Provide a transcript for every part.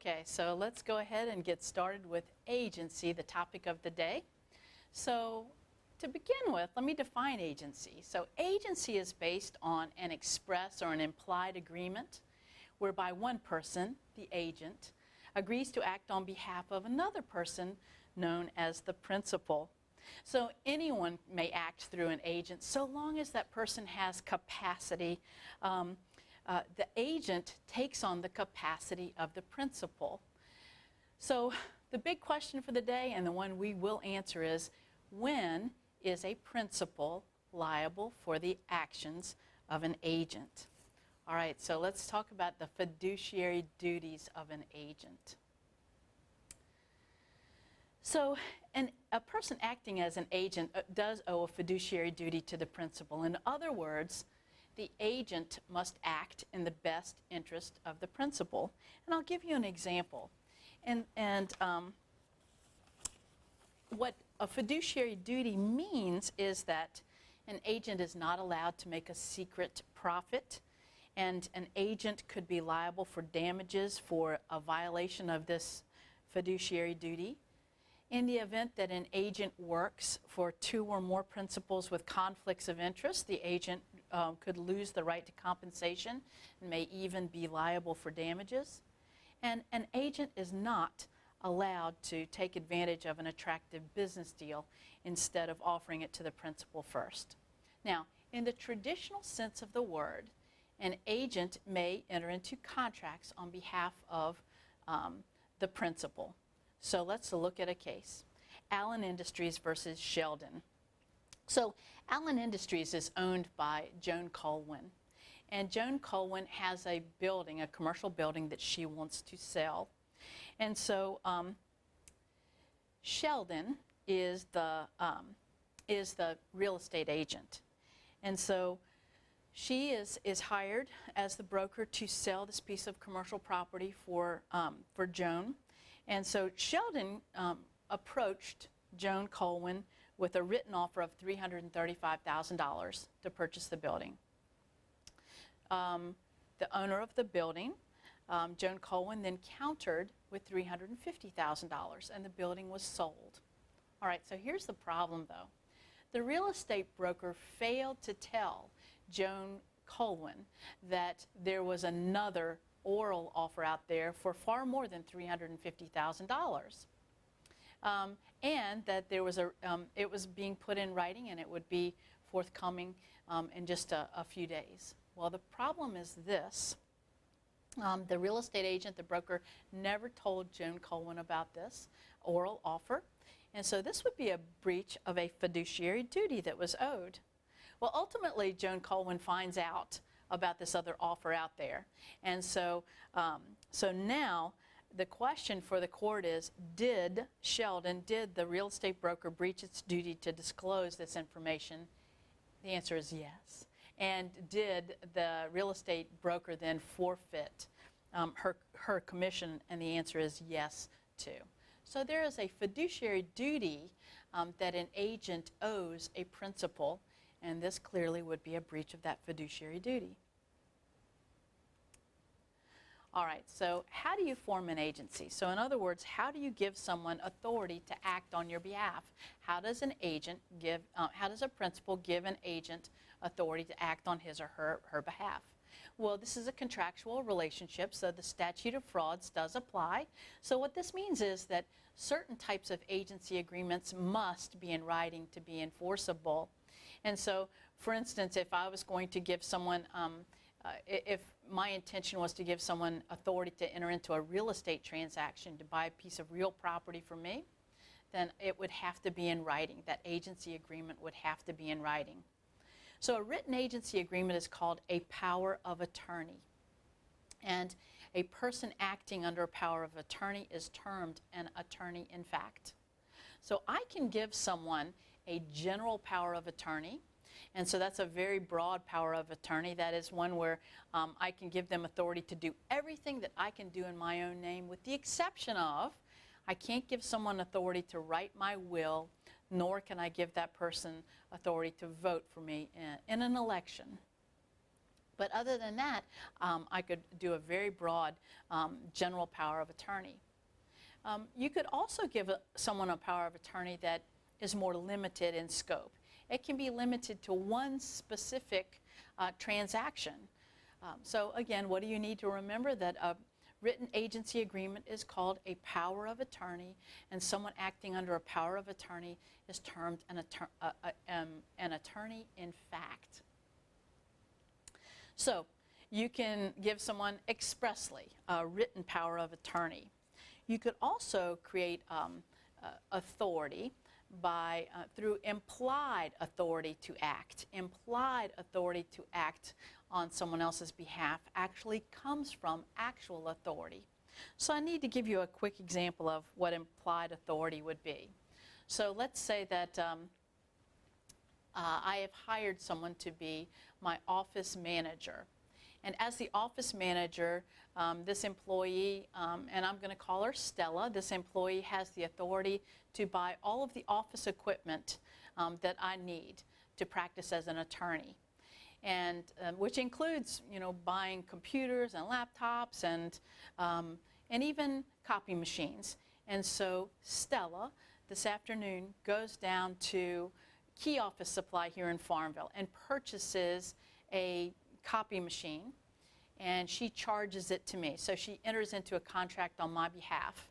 Okay, so let's go ahead and get started with agency, the topic of the day. So to begin with, let me define agency. So agency is based on an express or an implied agreement whereby one person, the agent, agrees to act on behalf of another person known as the principal. So anyone may act through an agent so long as that person has capacity. The agent takes on the capacity of the principal. So the big question for the day, and the one we will answer, is when is a principal liable for the actions of an agent? All right, so let's talk about the fiduciary duties of an agent. So a person acting as an agent does owe a fiduciary duty to the principal. In other words, the agent must act in the best interest of the principal. And I'll give you an example. What a fiduciary duty means is that an agent is not allowed to make a secret profit, and an agent could be liable for damages for a violation of this fiduciary duty. In the event that an agent works for two or more principals with conflicts of interest, the agent could lose the right to compensation and may even be liable for damages. And an agent is not allowed to take advantage of an attractive business deal instead of offering it to the principal first. Now, in the traditional sense of the word, an agent may enter into contracts on behalf of the principal. So let's look at a case. Allen Industries versus Sheldon. So Allen Industries is owned by Joan Colwyn. And Joan Colwyn has a building, a commercial building that she wants to sell. And so Sheldon is the real estate agent. And so she is hired as the broker to sell this piece of commercial property for Joan. And so Sheldon approached Joan Colwyn with a written offer of $335,000 to purchase the building. The owner of the building, Joan Colwyn, then countered with $350,000, and the building was sold. All right, so here's the problem, though. The real estate broker failed to tell Joan Colwyn that there was another oral offer out there for far more than $350,000, and that there was it was being put in writing and it would be forthcoming in just a few days. Well, the problem is this. The real estate agent, the broker, never told Joan Colwyn about this oral offer, and so this would be a breach of a fiduciary duty that was owed. Well, ultimately, Joan Colwyn finds out about this other offer out there. And so, so now the question for the court is, did the real estate broker breach its duty to disclose this information? The answer is yes. And did the real estate broker then forfeit her commission? And the answer is yes, too. So there is a fiduciary duty that an agent owes a principal, and this clearly would be a breach of that fiduciary duty. All right, so how do you form an agency? So in other words, how do you give someone authority to act on your behalf? How does an agent give, how does a principal give an agent authority to act on his or her behalf? Well, this is a contractual relationship, so the statute of frauds does apply. So what this means is that certain types of agency agreements must be in writing to be enforceable. And so, for instance, if I was going to give someone, if my intention was to give someone authority to enter into a real estate transaction to buy a piece of real property from me, then it would have to be in writing. That agency agreement would have to be in writing. So a written agency agreement is called a power of attorney. And a person acting under a power of attorney is termed an attorney in fact. So I can give someone a general power of attorney, and so that's a very broad power of attorney. That is one where I can give them authority to do everything that I can do in my own name, with the exception of I can't give someone authority to write my will, nor can I give that person authority to vote for me in an election. But other than that, I could do a very broad general power of attorney. You could also give someone a power of attorney that is more limited in scope. It can be limited to one specific transaction. So again, what do you need to remember? That a written agency agreement is called a power of attorney, and someone acting under a power of attorney is termed an attorney in fact. So you can give someone expressly a written power of attorney. You could also create authority by through implied authority to act. Implied authority to act on someone else's behalf actually comes from actual authority. So I need to give you a quick example of what implied authority would be. So let's say that I have hired someone to be my office manager. And as the office manager, this employee, and I'm going to call her Stella, this employee has the authority to buy all of the office equipment that I need to practice as an attorney. And which includes, buying computers and laptops and even copy machines. And so Stella, this afternoon, goes down to Key Office Supply here in Farmville and purchases a copy machine, and she charges it to me. So she enters into a contract on my behalf.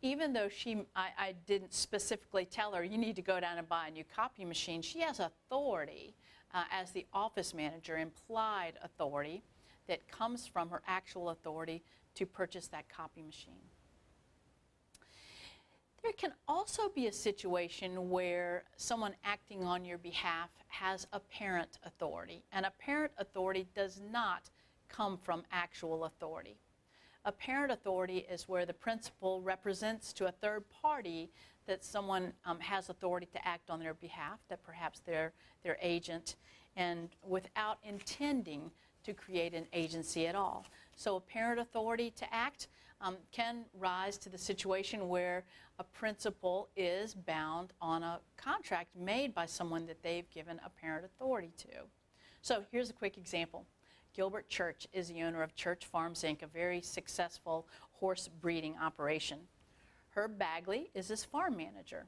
Even though I didn't specifically tell her, you need to go down and buy a new copy machine, she has authority as the office manager, implied authority that comes from her actual authority to purchase that copy machine. There can also be a situation where someone acting on your behalf has apparent authority, and apparent authority does not come from actual authority. Apparent authority is where the principal represents to a third party that someone has authority to act on their behalf, that perhaps they're their agent, and without intending to create an agency at all. So apparent authority to act can rise to the situation where a principal is bound on a contract made by someone that they've given apparent authority to. So here's a quick example. Gilbert Church is the owner of Church Farms, Inc., a very successful horse breeding operation. Herb Bagley is his farm manager.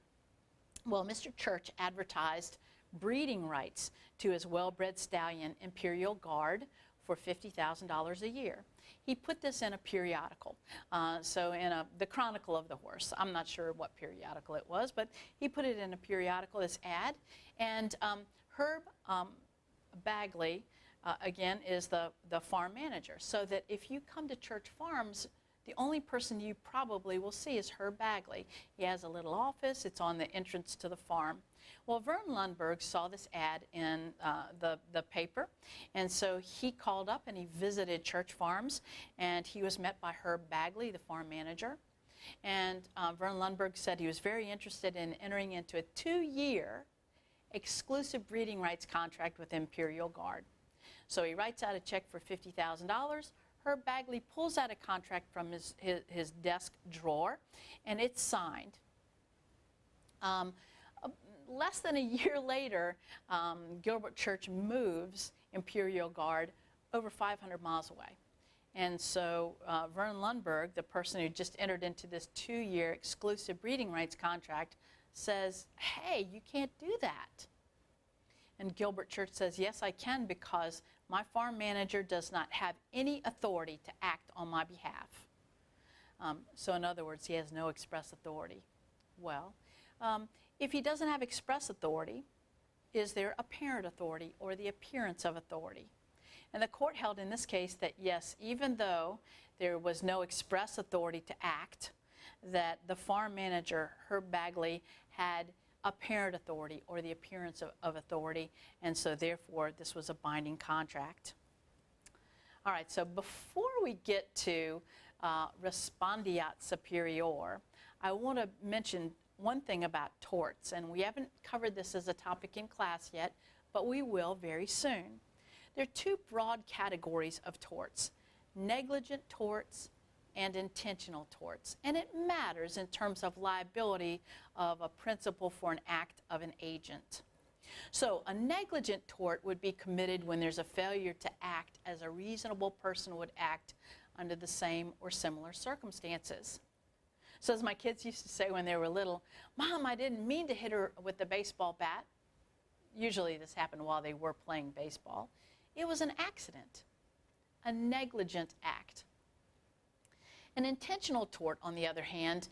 Well, Mr. Church advertised breeding rights to his well-bred stallion, Imperial Guard, for $50,000 a year. He put this in a periodical, so in the Chronicle of the Horse. I'm not sure what periodical it was, but he put it in a periodical, this ad. And Herb Bagley, again, is the farm manager. So that if you come to Church Farms, the only person you probably will see is Herb Bagley. He has a little office. It's on the entrance to the farm. Well, Vern Lundberg saw this ad in the paper, and so he called up and he visited Church Farms, and he was met by Herb Bagley, the farm manager. And Vern Lundberg said he was very interested in entering into a 2-year exclusive breeding rights contract with Imperial Guard. So he writes out a check for $50,000. Herb Bagley pulls out a contract from his desk drawer, and it's signed. Less than a year later, Gilbert Church moves Imperial Guard over 500 miles away. And so Vern Lundberg, the person who just entered into this 2-year exclusive breeding rights contract, says, hey, you can't do that. And Gilbert Church says, yes, I can, because my farm manager does not have any authority to act on my behalf. So in other words, he has no express authority. Well, if he doesn't have express authority, is there apparent authority or the appearance of authority? And the court held in this case that yes, even though there was no express authority to act, that the farm manager, Herb Bagley, had apparent authority or the appearance of authority, and so therefore this was a binding contract. All right, so before we get to Respondeat Superior, I want to mention one thing about torts, and we haven't covered this as a topic in class yet, but we will very soon. There are 2 broad categories of torts: negligent torts and intentional torts. And it matters in terms of liability of a principal for an act of an agent. So a negligent tort would be committed when there's a failure to act as a reasonable person would act under the same or similar circumstances. So as my kids used to say when they were little, "Mom, I didn't mean to hit her with the baseball bat." Usually this happened while they were playing baseball. It was an accident, a negligent act. An intentional tort, on the other hand,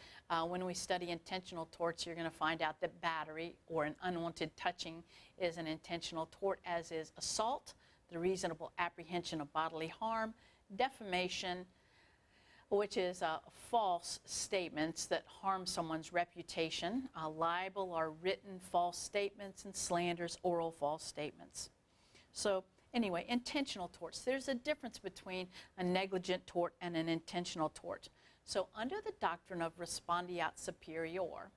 when we study intentional torts, you're going to find out that battery or an unwanted touching is an intentional tort, as is assault, the reasonable apprehension of bodily harm, defamation, which is false statements that harm someone's reputation. Libel are written false statements, and slanders, oral false statements. So anyway, intentional torts. There's a difference between a negligent tort and an intentional tort. So under the doctrine of Respondeat Superior,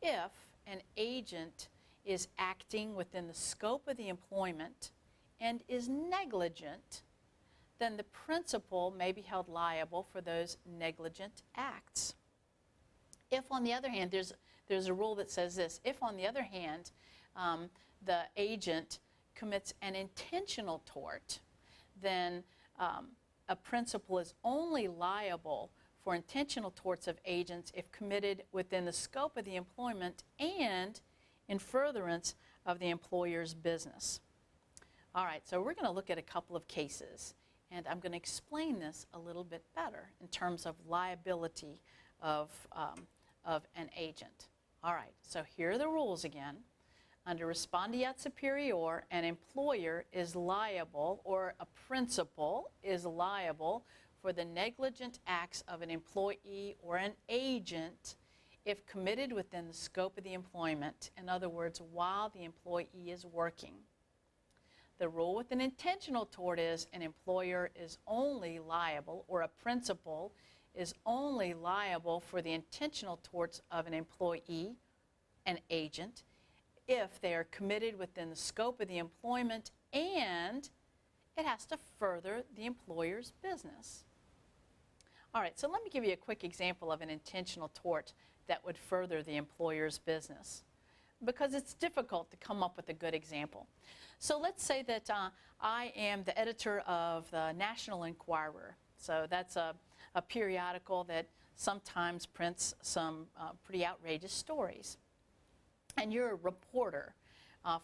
if an agent is acting within the scope of the employment and is negligent, then the principal may be held liable for those negligent acts. If, on the other hand, there's a rule that says this: if, on the other hand, the agent commits an intentional tort, then a principal is only liable for intentional torts of agents if committed within the scope of the employment and in furtherance of the employer's business. All right, so we're going to look at a couple of cases, and I'm going to explain this a little bit better in terms of liability of an agent. All right, so here are the rules again. Under Respondeat Superior, an employer is liable, or a principal is liable, for the negligent acts of an employee or an agent if committed within the scope of the employment. In other words, while the employee is working. The rule with an intentional tort is an employer is only liable, or a principal is only liable for the intentional torts of an employee, an agent, if they are committed within the scope of the employment and it has to further the employer's business. All right, so let me give you a quick example of an intentional tort that would further the employer's business, because it's difficult to come up with a good example. So let's say that I am the editor of the National Enquirer. So that's a periodical that sometimes prints some pretty outrageous stories. And you're a reporter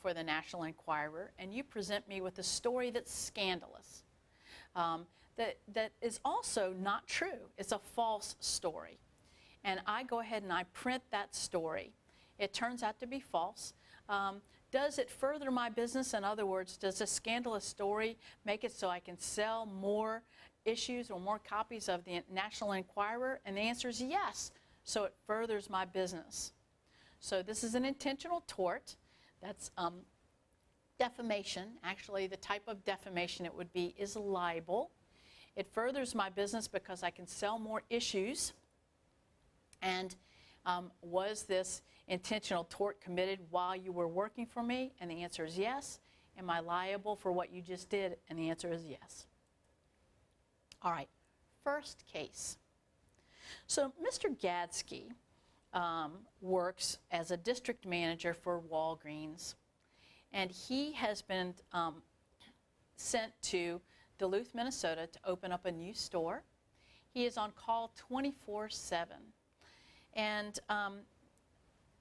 for the National Enquirer, and you present me with a story that's scandalous, that is also not true. It's a false story. And I go ahead and I print that story. It turns out to be false. Does it further my business? In other words, does a scandalous story make it so I can sell more issues or more copies of the National Enquirer? And the answer is yes. So it furthers my business. So this is an intentional tort. That's defamation. Actually, the type of defamation it would be is libel. It furthers my business because I can sell more issues. And was this intentional tort committed while you were working for me? And the answer is yes. Am I liable for what you just did? And the answer is yes. All right, first case. So Mr. Gadzke works as a district manager for Walgreens, and he has been sent to Duluth, Minnesota to open up a new store. He is on call 24/7, and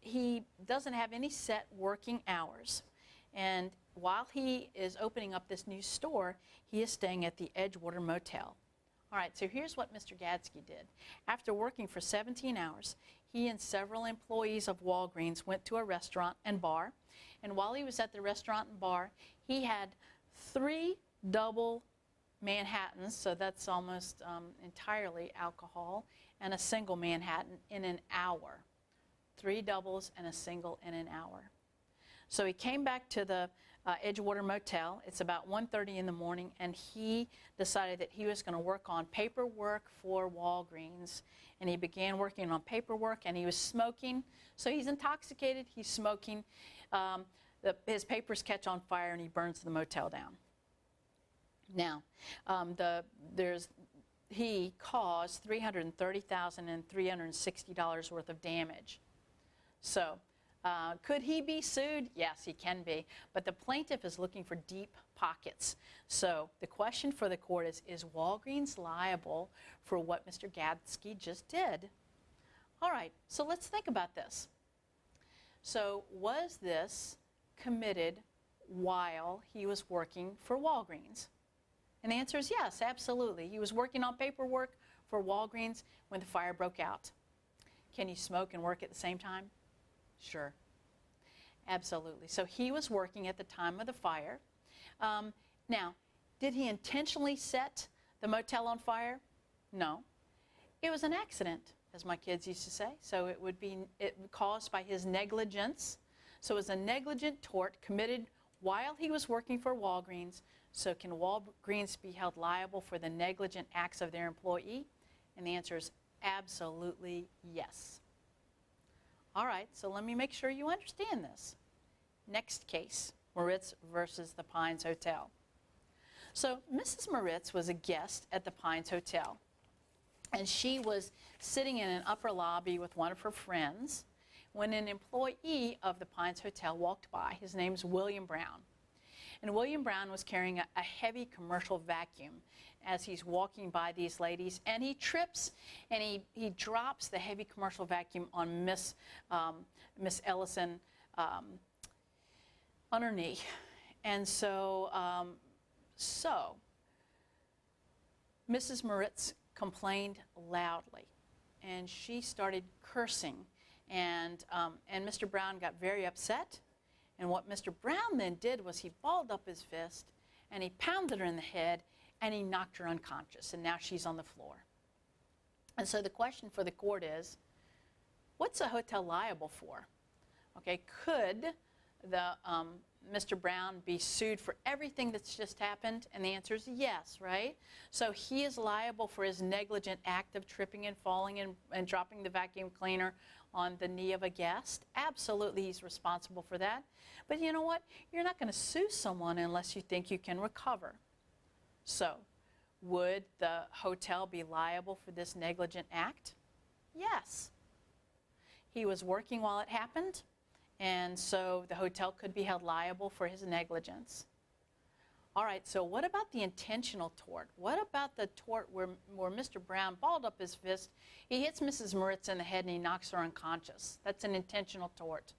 he doesn't have any set working hours. And while he is opening up this new store, he is staying at the Edgewater Motel. All right, so here's what Mr. Gadzke did. After working for 17 hours, he and several employees of Walgreens went to a restaurant and bar. And while he was at the restaurant and bar, he had 3 double Manhattans, so that's almost entirely alcohol, and a single Manhattan in an hour. 3 doubles and a single in an hour. So he came back to the Edgewater Motel. It's about 1:30 in the morning, and he decided that he was going to work on paperwork for Walgreens. And he began working on paperwork, and he was smoking. So he's intoxicated, he's smoking. His papers catch on fire, and he burns the motel down. Now, he caused $330,360 worth of damage. So Could he be sued? Yes, he can be. But the plaintiff is looking for deep pockets. So the question for the court is Walgreens liable for what Mr. Gadzke just did? All right, so let's think about this. So was this committed while he was working for Walgreens? And the answer is yes, absolutely. He was working on paperwork for Walgreens when the fire broke out. Can you smoke and work at the same time? Sure. Absolutely. So he was working at the time of the fire. Now, did he intentionally set the motel on fire? No. It was an accident, as my kids used to say. So it would be caused by his negligence. So it was a negligent tort committed while he was working for Walgreens. So can Walgreens be held liable for the negligent acts of their employee? And the answer is absolutely yes. All right, so let me make sure you understand this. Next case, Moritz versus the Pines Hotel. So Mrs. Moritz was a guest at the Pines Hotel, and she was sitting in an upper lobby with one of her friends when an employee of the Pines Hotel walked by. His name's William Brown. And William Brown was carrying a heavy commercial vacuum as he's walking by these ladies, and he trips and he drops the heavy commercial vacuum on Miss Ellison on her knee. And so Mrs. Moritz complained loudly, and she started cursing, and Mr. Brown got very upset. And what Mr. Brown then did was he balled up his fist and he pounded her in the head and he knocked her unconscious, and now she's on the floor. And so the question for the court is, what's a hotel liable for? Okay, could the Mr. Brown be sued for everything that's just happened? And the answer is yes, right? So he is liable for his negligent act of tripping and falling and dropping the vacuum cleaner on the knee of a guest. Absolutely, he's responsible for that. But you know what? You're not going to sue someone unless you think you can recover. So would the hotel be liable for this negligent act? Yes. He was working while it happened, and so the hotel could be held liable for his negligence. All right, so what about the intentional tort? What about the tort where Mr. Brown balled up his fist, he hits Mrs. Moritz in the head, and he knocks her unconscious? That's an intentional tort.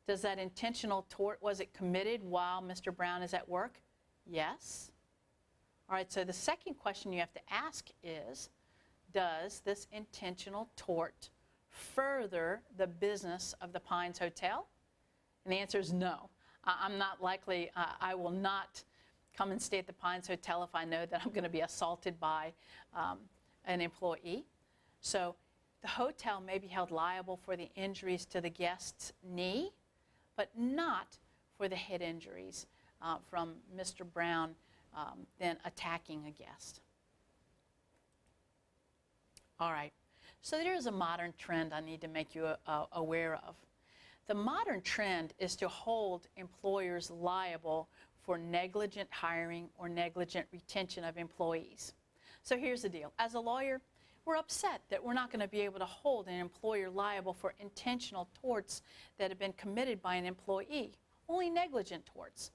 Does that intentional tort, was it committed while Mr. Brown is at work? Yes. All right, so the second question you have to ask is, does this intentional tort further the business of the Pines Hotel? And the answer is no. I'm not likely, I will not come and stay at the Pines Hotel if I know that I'm going to be assaulted by an employee. So the hotel may be held liable for the injuries to the guest's knee, but not for the head injuries from Mr. Brown then attacking a guest. All right, so there is a modern trend I need to make you aware of. The modern trend is to hold employers liable for negligent hiring or negligent retention of employees. So here's the deal. As a lawyer, we're upset that we're not going to be able to hold an employer liable for intentional torts that have been committed by an employee, only negligent torts.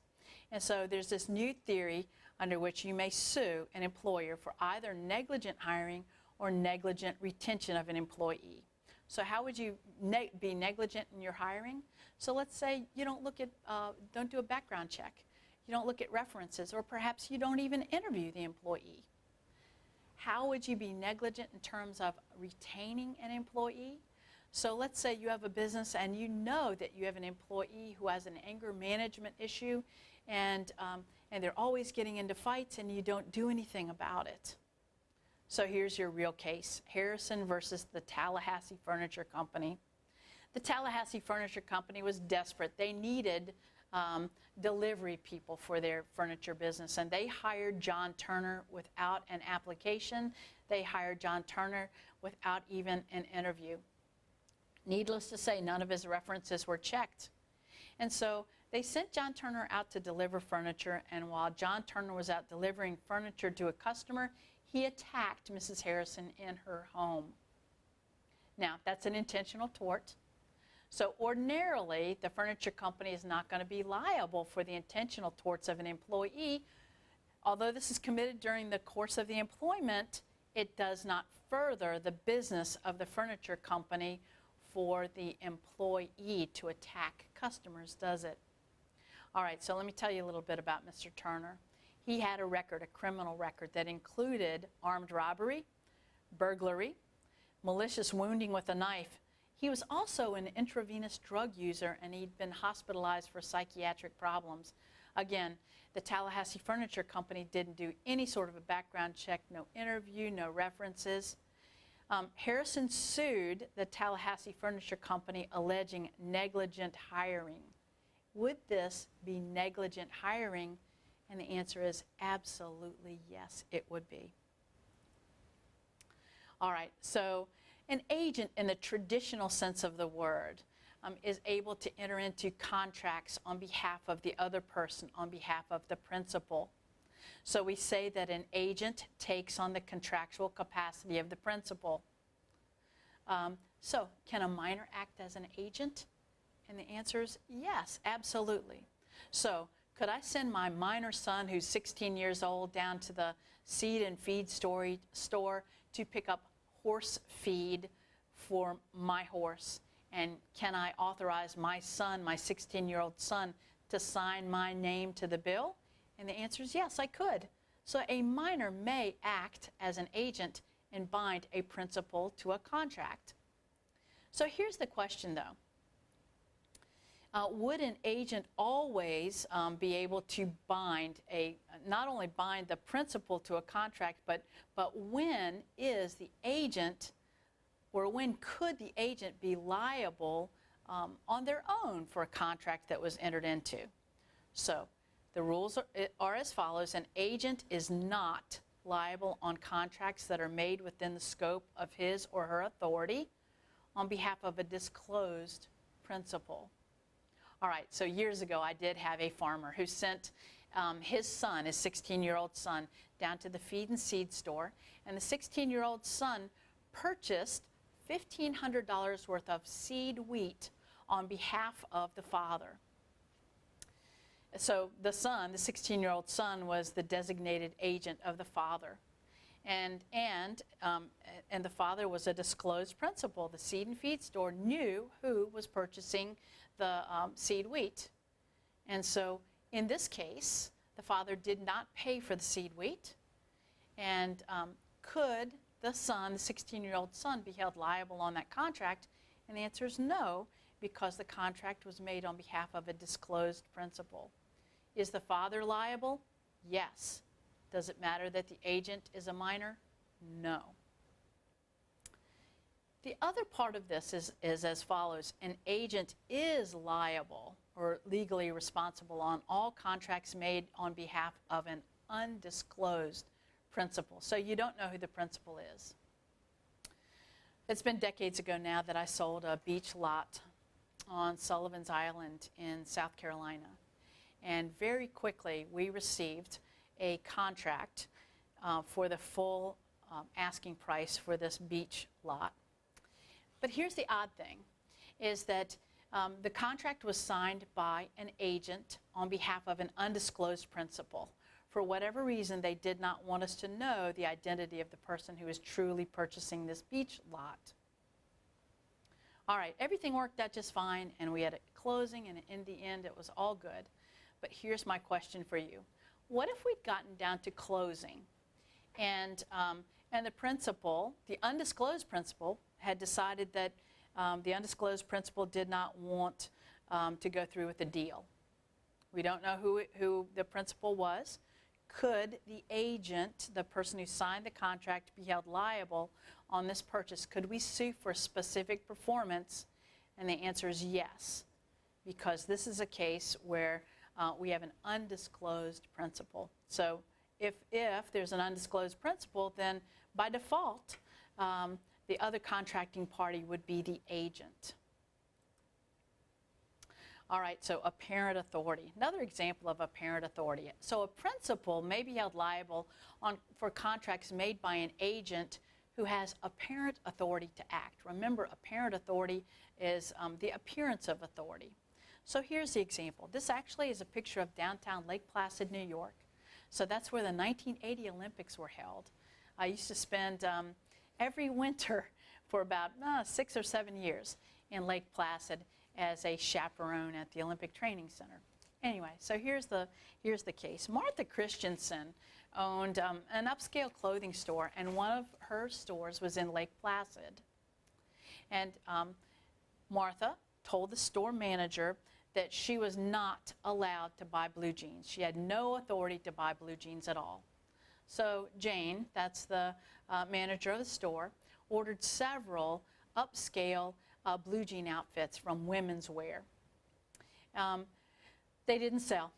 And so there's this new theory under which you may sue an employer for either negligent hiring or negligent retention of an employee. So how would you be negligent in your hiring? So let's say you don't look at, don't do a background check. You don't look at references, or perhaps you don't even interview the employee. How would you be negligent in terms of retaining an employee? So let's say you have a business and you know that you have an employee who has an anger management issue, and they're always getting into fights, and you don't do anything about it. So here's your real case, Harrison versus the Tallahassee Furniture Company. The Tallahassee Furniture Company was desperate. They needed delivery people for their furniture business, and they hired John Turner without an application. They hired John Turner without even an interview. Needless to say, none of his references were checked. And so they sent John Turner out to deliver furniture, and while John Turner was out delivering furniture to a customer, he attacked Mrs. Harrison in her home. Now, that's an intentional tort. So ordinarily, the furniture company is not going to be liable for the intentional torts of an employee. Although this is committed during the course of the employment, it does not further the business of the furniture company for the employee to attack customers, does it? All right, so let me tell you a little bit about Mr. Turner. He had a record, a criminal record, that included armed robbery, burglary, malicious wounding with a knife. He was also an intravenous drug user, and he'd been hospitalized for psychiatric problems. Again, the Tallahassee Furniture Company didn't do any sort of a background check, no interview, no references. Harrison sued the Tallahassee Furniture Company alleging negligent hiring. Would this be negligent hiring? And the answer is absolutely yes, it would be. All right, so an agent in the traditional sense of the word is able to enter into contracts on behalf of the other person, on behalf of the principal. So we say that an agent takes on the contractual capacity of the principal. So can a minor act as an agent? And the answer is yes, absolutely. So could I send my minor son, who's 16 years old, down to the seed and feed store to pick up horse feed for my horse? And can I authorize my son, my 16-year-old son, to sign my name to the bill? And the answer is yes, I could. So a minor may act as an agent and bind a principal to a contract. So here's the question, though. Would an agent always be able to bind not only bind the principal to a contract, but when is the agent, or when could the agent be liable on their own for a contract that was entered into? So the rules are as follows. An agent is not liable on contracts that are made within the scope of his or her authority on behalf of a disclosed principal. All right, so years ago I did have a farmer who sent his son, his 16-year-old son, down to the feed and seed store, and the 16-year-old son purchased $1,500 worth of seed wheat on behalf of the father. So the son, the 16-year-old son, was the designated agent of the father. And the father was a disclosed principal. The seed and feed store knew who was purchasing the seed wheat. And so in this case, the father did not pay for the seed wheat. And could the son, the 16-year-old son, be held liable on that contract? And the answer is no, because the contract was made on behalf of a disclosed principal. Is the father liable? Yes. Does it matter that the agent is a minor? No. The other part of this is as follows. An agent is liable or legally responsible on all contracts made on behalf of an undisclosed principal. So you don't know who the principal is. It's been decades ago now that I sold a beach lot on Sullivan's Island in South Carolina. And very quickly we received a contract for the full asking price for this beach lot. But here's the odd thing, is that the contract was signed by an agent on behalf of an undisclosed principal. For whatever reason, they did not want us to know the identity of the person who was truly purchasing this beach lot. All right, everything worked out just fine, and we had a closing, and in the end, it was all good. But here's my question for you. What if we'd gotten down to closing, and the principal, the undisclosed principal, had decided that the undisclosed principal did not want to go through with the deal? We don't know who the principal was. Could the agent, the person who signed the contract, be held liable on this purchase? Could we sue for specific performance? And the answer is yes, because this is a case where we have an undisclosed principal. So if there's an undisclosed principal, then by default, the other contracting party would be the agent. All right, so apparent authority. Another example of apparent authority. So a principal may be held liable for contracts made by an agent who has apparent authority to act. Remember, apparent authority is the appearance of authority. So here's the example. This actually is a picture of downtown Lake Placid, New York. So that's where the 1980 Olympics were held. I used to spend every winter for about 6 or 7 years in Lake Placid as a chaperone at the Olympic Training Center. Anyway, so here's the case. Martha Christensen owned an upscale clothing store, and one of her stores was in Lake Placid. And Martha told the store manager that she was not allowed to buy blue jeans. She had no authority to buy blue jeans at all. So Jane, that's the manager of the store, ordered several upscale blue jean outfits from Women's Wear. They didn't sell.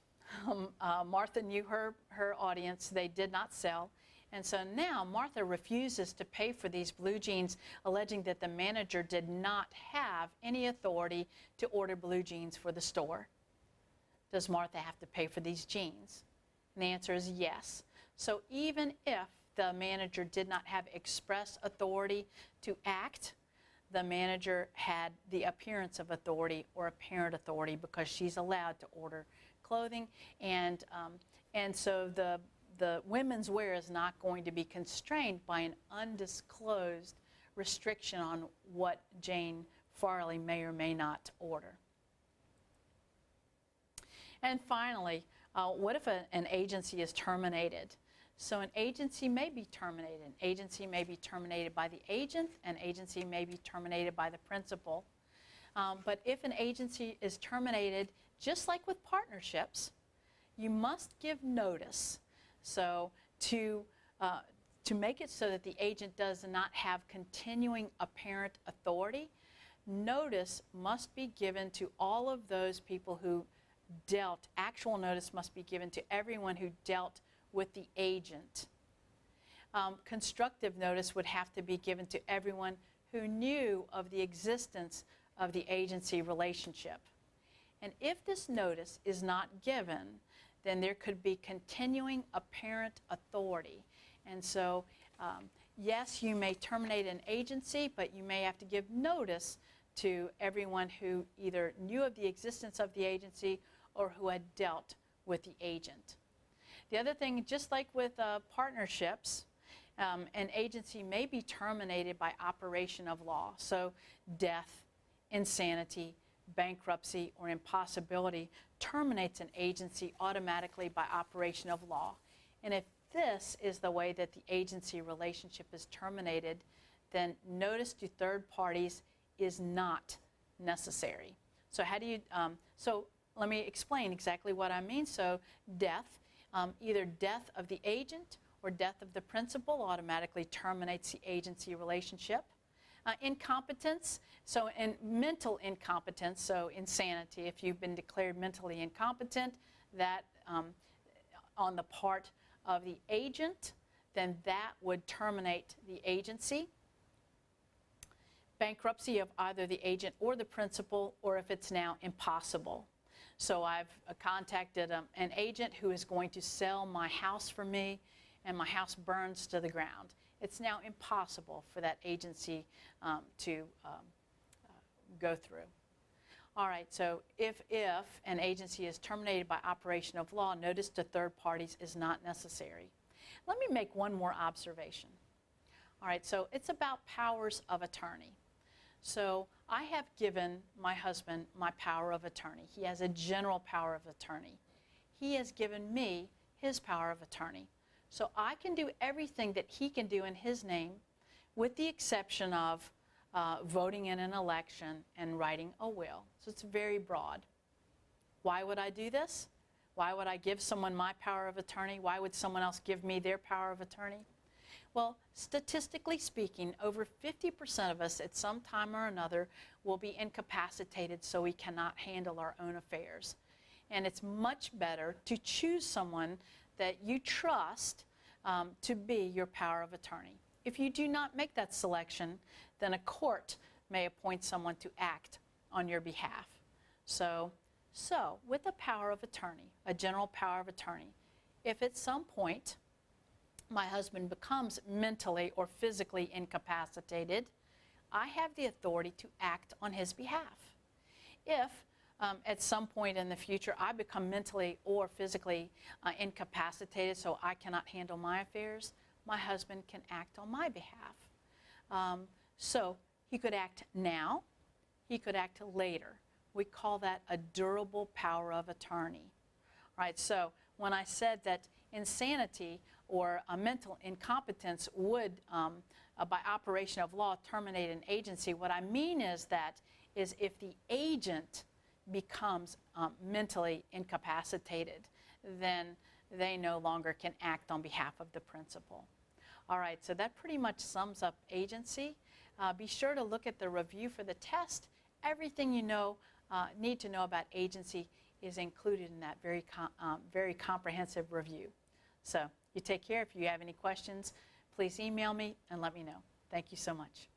Martha knew her audience. They did not sell. And so now Martha refuses to pay for these blue jeans, alleging that the manager did not have any authority to order blue jeans for the store. Does Martha have to pay for these jeans? And the answer is yes. So even if the manager did not have express authority to act, the manager had the appearance of authority or apparent authority because she's allowed to order clothing. And so the Women's Wear is not going to be constrained by an undisclosed restriction on what Jane Farley may or may not order. And finally, what if an agency is terminated? So an agency may be terminated. An agency may be terminated by the agent. An agency may be terminated by the principal. But if an agency is terminated, just like with partnerships, you must give notice. So to make it so that the agent does not have continuing apparent authority, notice must be given to all of those people who dealt, actual notice must be given to everyone who dealt with the agent. Constructive notice would have to be given to everyone who knew of the existence of the agency relationship. And if this notice is not given, then there could be continuing apparent authority. And so, yes, you may terminate an agency, but you may have to give notice to everyone who either knew of the existence of the agency or who had dealt with the agent. The other thing, just like with partnerships, an agency may be terminated by operation of law. So death, insanity, bankruptcy, or impossibility terminates an agency automatically by operation of law. And if this is the way that the agency relationship is terminated, then notice to third parties is not necessary. So how do you, so let me explain exactly what I mean. So death, either death of the agent or death of the principal automatically terminates the agency relationship. Incompetence, so in mental incompetence, so insanity, if you've been declared mentally incompetent, that on the part of the agent, then that would terminate the agency. Bankruptcy of either the agent or the principal, or if it's now impossible. So I've contacted an agent who is going to sell my house for me, and my house burns to the ground. It's now impossible for that agency to go through. All right, so if an agency is terminated by operation of law, notice to third parties is not necessary. Let me make one more observation. All right, so it's about powers of attorney. So I have given my husband my power of attorney. He has a general power of attorney. He has given me his power of attorney. So I can do everything that he can do in his name, with the exception of voting in an election and writing a will. So it's very broad. Why would I do this? Why would I give someone my power of attorney? Why would someone else give me their power of attorney? Well, statistically speaking, over 50% of us at some time or another will be incapacitated, so we cannot handle our own affairs. And it's much better to choose someone that you trust to be your power of attorney. If you do not make that selection, then a court may appoint someone to act on your behalf. So with a power of attorney, a general power of attorney, if at some point my husband becomes mentally or physically incapacitated, I have the authority to act on his behalf. If at some point in the future I become mentally or physically incapacitated so I cannot handle my affairs, my husband can act on my behalf. So he could act now, he could act later. We call that a durable power of attorney. All right, so when I said that insanity or a mental incompetence would, by operation of law, terminate an agency, what I mean is if the agent becomes mentally incapacitated, then they no longer can act on behalf of the principal. All right, so that pretty much sums up agency. Be sure to look at the review for the test. Everything you need to know about agency is included in that very comprehensive review. So you take care. If you have any questions, please email me and let me know. Thank you so much.